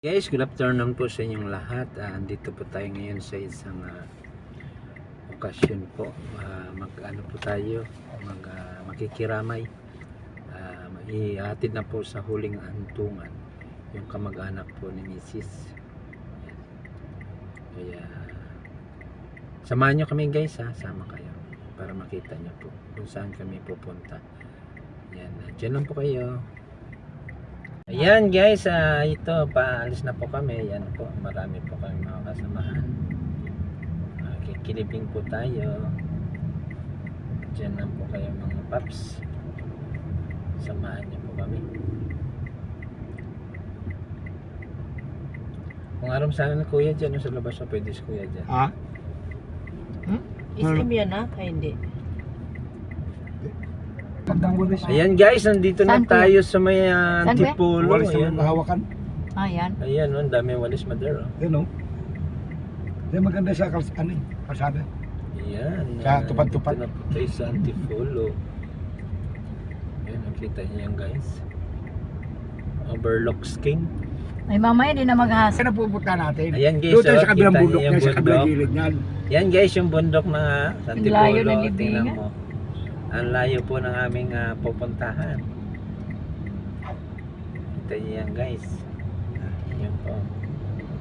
Guys, good afternoon po sa inyong lahat. Andito po tayo ngayon sa isang okasyon po. Mag-ano po tayo, makikiramay. Ihatid na po sa huling antungan yung kamag-anak po ni Mrs. Kaya samahan nyo kami guys, sama kayo para makita nyo po kung saan kami pupunta. Yan, dyan lang po kayo. Ayan guys, ito paalis na po kami. Yan po, marami po kami mga kasamahan. Kikilibing po tayo. Diyan lang po kayo mga paps. Samahan niyo po kami. Kung aram sana ni kuya dyan, sa labas na pwede si kuya dyan. Ha? Isim yan ha? Ay hindi. Ayan guys, nandito na Saan tayo sa may Saan Antipolo. Walis Ayan, na hawakan. Ayan. ayan, ang dami walis madero. Yan o. Yan maganda sa kalsada. Ayan. Sa tupad-tupad. Dito na po tayo sa Antipolo. Ayan, nakita niyo yan guys. Overlooks King. Ay mamaya din na maghasa. Saan na pupunta natin? Ayan guys, Doon tayo oh, sa kabilang kita bundok niyo niya, yung sa kabilang bundok. gilid niyan. Yan guys, yung bundok na sa Ang layo Antipolo. ng libingan. Tingnan mo. Ang layo po ng aming pupuntahan. Kita niyo yan guys. Yan po.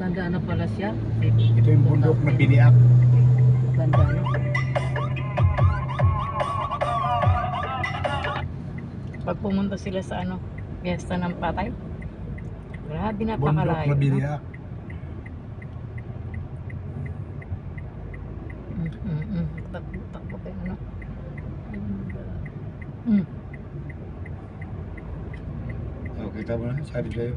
Tandaan na pala siya. Ito yung bundok na biniak. Tandaan na. Pag pumunta sila sa fiesta ng patay. Grabe Bundok napakalayo. na biniak. Takbo kayo O, kita mo na, sabi sa'yo.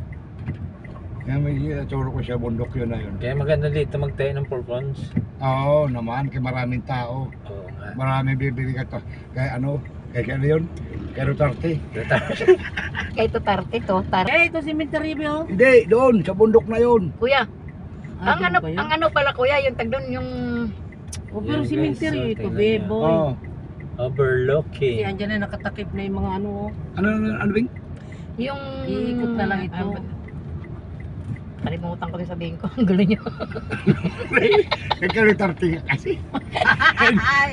Kaya may turo ko siya bundok yun na yun. Kaya maganda dito magtayo ng purpons. Oo naman, kaya maraming tao. Oo nga. Maraming bibili ka to. Kaya kaya yun? Kaya Duterte. Kay Tutarte to. Eh, ito si Cemetery oh. Hindi, doon, sa bundok na yun. Kuya, Ah, ang ano pala kuya, yung tag doon yung Oh, pero Yan, guys, cemetery so, ito, tingnan beboy. Oo. Kasi Overlooking. andyan na nakatakip na yung mga ano. Ano Bing? yung Iikot na lang ito. Kalimutan ko din sabihin ko. Ang gulo nyo. Kaya Duterte ka kasi.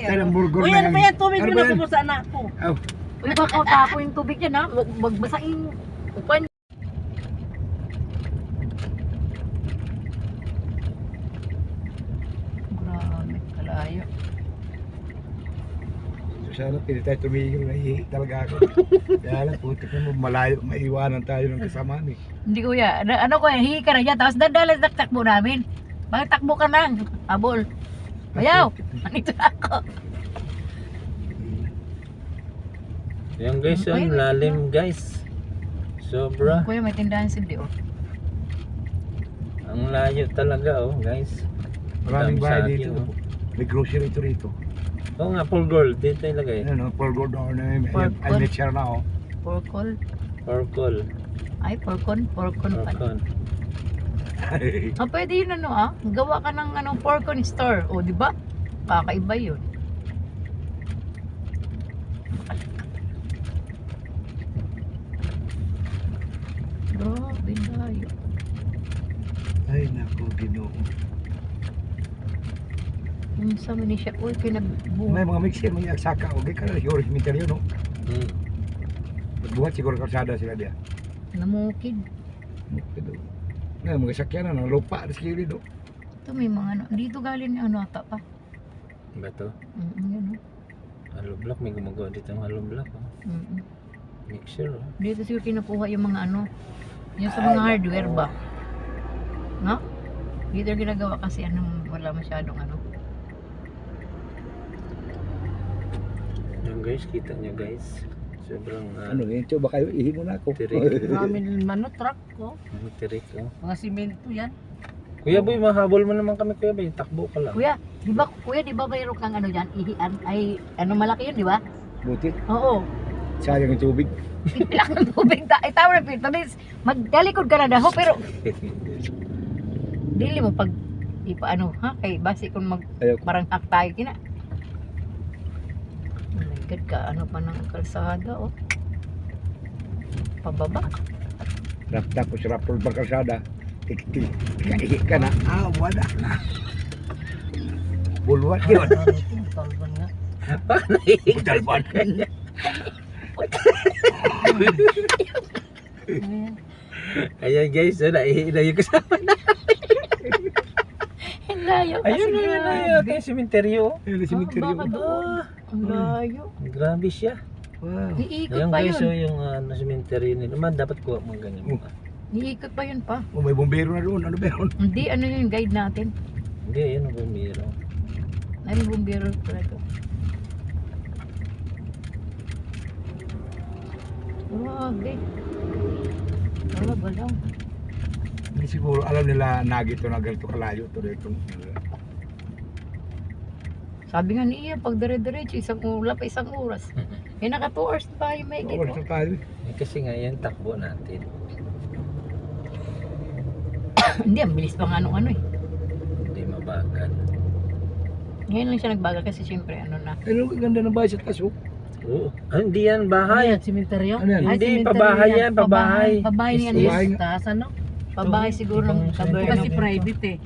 Kaya ng burgor Uy, na ano ba yan? Tubig Ano mo ba na yan? po sa anak ko. Oh, Uy, baka tapo yung tubig yan ha. Magbasain. Upan. Grabe, kalayo. sana pili tayo tumigil na talaga ako. Kaya lang, putik na mo, malayo, maiwanan tayo ng kasamaan eh. Hindi kuya. Ano ko hihi ka na dyan. Tapos dadalas takbo namin. Bakit takbo ka lang? Habol. Ayaw. Nandito na ako. Yan guys, Uy, ang may lalim guys. Sobra. Kuya, may tindahan si Dio. Ang layo talaga oh guys. Maraming Dami bahay sa akin, dito. oh. May grocery ito rito. Oo nga, full gold. Dito ilagay. Ano, for gold na may For ay gold. share na oh. Porkol. Purple. Ay, porkon. Porkon pa. Porcon. Pwede yun gawa ka ng porkon store. O, di ba? Kakaiba yun. Grabe layo. Ay nako, Ginoo. Yung sa mani siya, uy, May pinagbuhat. mga mixer, may aksaka, okay ka na, siguro cemetery yun, no? Hmm. Buhat siguro kalsada sila dia. Namukid. Nga, mga sakyan na, lupa, di sikili, no? Ito may mga dito galing yung ata pa. Ba to? Yan Hollow block. May gumagawa dito ng hollow block. Oh. Mixer oh. Dito siguro kinukuha yung mga yung sa mga hardware ba? No? Dito ginagawa kasi wala masyadong Yan guys, kita nyo guys. Sobrang Ano, ito ba kayo, ihin mo na ako. Tirik. Maraming mano, truck ko. tirik oh. Mga simento yan. Kuya boy, mahabol mo naman kami kuya boy. Takbo ka lang. Kuya, di ba mayroon kang diyan, ihian ay malaki yun, di ba? Buti, Oo. sayang yung tubig. Ilang ng tubig tama na pito. Magdalikod ka na daw pero dili mo pag kay basi kung Ayoko. maranghak tayo kina. Oh my God, pa ng kalsada oh. Pababa. Tapos rapol pa kalsada. Tikti. Kaihi ka na. Wala na. Bulwan yun. Talban nga. Talban. Ayan guys, naiilaw yung kasama na. Ang layo kasi Ayun na yun, grabe. yung sementeryo. Ayun na simenteryo. Baka doon. Ang layo. Grabe siya. Wow. Iikot Ayan pa guys, so yun. yung sementeryo nila. Man, dapat kuha mo ganyan pa. Iikot pa yun pa. May bombero na doon. Ano ba yun? Hindi, ano yung guide natin. Hindi, yun ang bumiro. Ay, bumbiro pala ito. Okay. Wala ba lang? Hindi siguro alam nila nagito na ganito kalayo to dito. Sabi nga niya, pag dire-diretso, isang oras. Eh, naka 2 hours pa yung may Oras na tayo. Kasi nga yan, takbo natin. Hindi, ang bilis pa nga nung ano eh. Hindi mabagal. Ngayon lang siya nagbagal kasi siyempre ano na. Ano ganda ng bahay sa taso? Oo. Hindi yan bahay. Ayan, sementeryo. Ano yan? Ay, Hindi, cemetery pabahay yan, pabahay. Pabahay niyan Pabahay is. nga. Taas ano? Pabahay siguro ng Ibang government. Kasi private eh.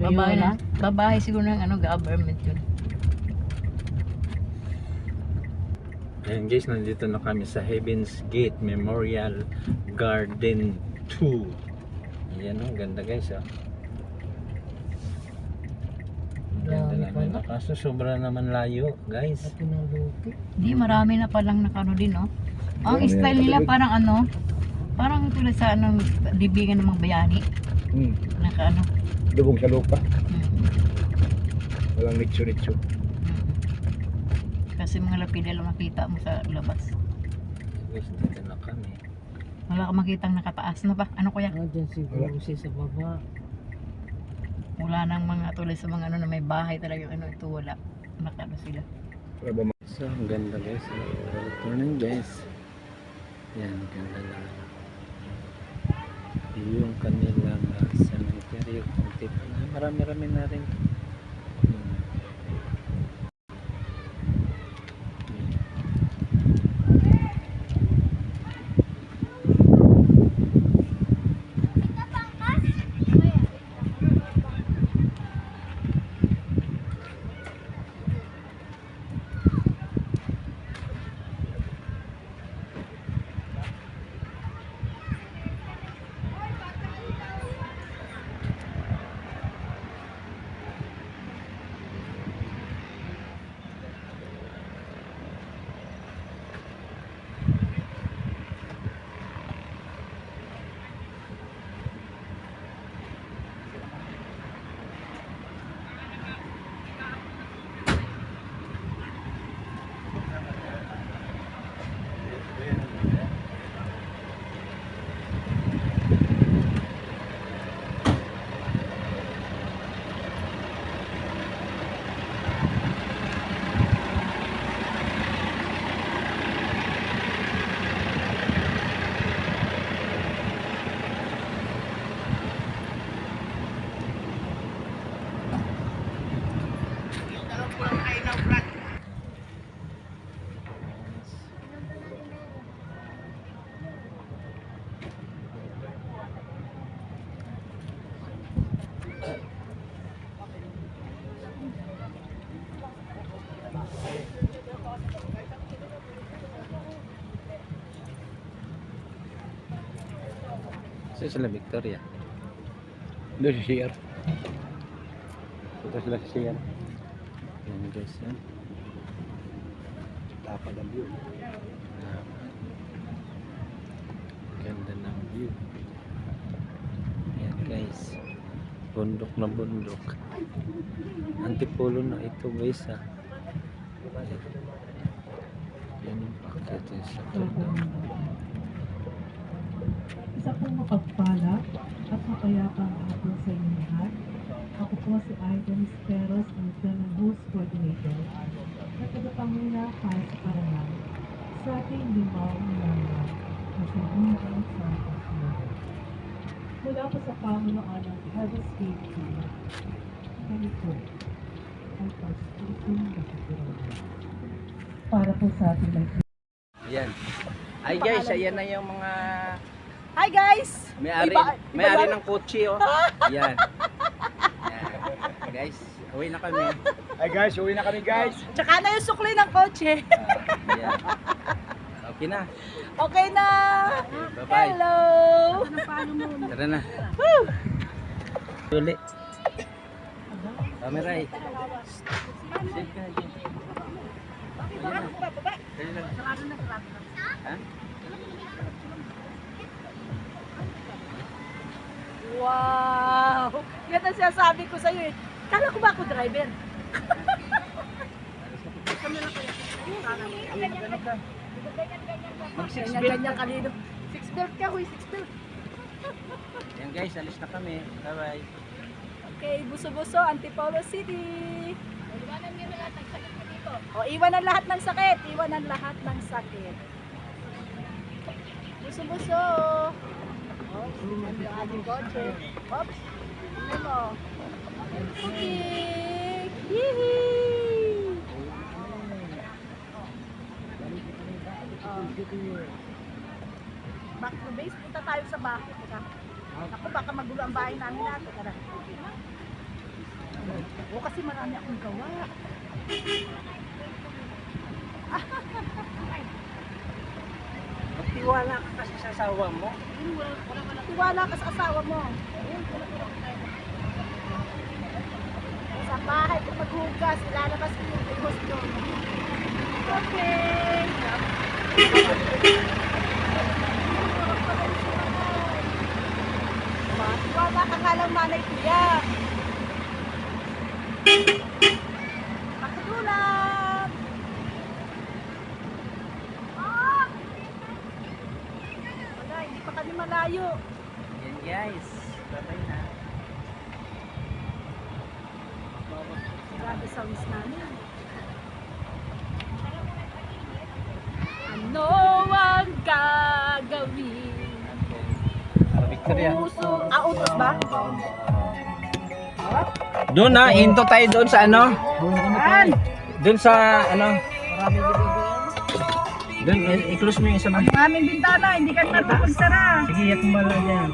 Pabahay Loyola. na. Pabahay siguro ng ano, government yun. Ayan guys, nandito na kami sa Heaven's Gate Memorial Garden 2. Ayan o, ganda guys ah. Ganda Dami naman. pala. Kaso sobra naman layo guys. At pinalupi. Di, marami na palang nakano din, no? Ang Marami style na nila nakatubig. parang ano, parang tulad sa anong libingan ng mga bayani. Naka ano. Dubong sa lupa. Mm. Walang nitso-nitso. Kasi mga lapida lang makita mo sa labas. Guys, dito na kami. Wala ka makitang nakataas na ba? Ano kuya? Ah, dyan siguro siya sa baba. Wala nang mga tulad sa mga ano na may bahay talaga yung ano, ito wala. Nakano sila. Para ba So, ang ganda guys. Good morning guys. Yan, ganda na. Yung kanilang cemetery. Konti pa na. Marami-rami na rin. So, sila Victoria. doon si CR? Ito sila sa CR. Yan guys. Yan. Tapad ang view. Ah. Ganda ng view. Ayan guys. Bundok na bundok. Antipolo na ito guys ha. Ayan. Yan yung pakete sa Isa pong mapagpala at mapayapang hapon sa inyo lahat. Ako po si Aiden Esperos, ang National Host Coordinator na tagapanguna para sa Parangal sa ating limaw na nasabungan sa Pagkakas. Mula po sa pamunuan ng Heaven's Gate Team, ganito ang pagsusong nakatirahan. Para po sa ating Ayan. Ay guys, ayan na yung mga Hi guys! May-ari, Iba- may-ari iba- ng kotse, oh. Yan. Yan. Guys, uwi na kami. Ay guys, uwi na kami guys. Tsaka na yung sukli ng kotse. Yan. Okay na. Okay na! Okay, bye-bye. Hello! Tara na. Uli. Camera eh. Save ka na dyan. Ayan na. Dali lang. Ha? Wow! Yan ang sinasabi ko sa'yo eh. Kala ko ba ako driver? Mag-six belt. Ganyan-ganyan kanino. 6 belt ka, huy, 6 belt. Yan guys, alis na kami. Bye-bye. Okay, Buso-Buso, Antipolo City. Iwanan niyo lahat ng sakit dito. O, iwan ang lahat ng sakit. Iwan ang lahat ng sakit. Buso-Buso. Oops, yan yung ating kotse. Oops, ano mo? Okay. Yee! Back to base, punta tayo sa bahay. Teka. Ako, baka magulo ang bahay namin natin. Tara. O, kasi marami akong gawa. Magtiwala ka kasi sa asawa mo. Tiwala ka sa asawa mo. Sa bahay, kung maghugas, ilalabas ko yung gusto. Okay. Tiwala ka nga lang nanay kuya. Pakitulad. Wala, hindi pa kami malayo. Yan guys. Bye-bye na. Grabe sa wis namin. Ano ang gagawin? Victoria. Utos ba? Doon na, into tayo doon sa ano? Doon sa ano? Doon, i-close mo yung isa man. Ang aming bintana, hindi ka napapagsara. Sige, yak mo lang yan.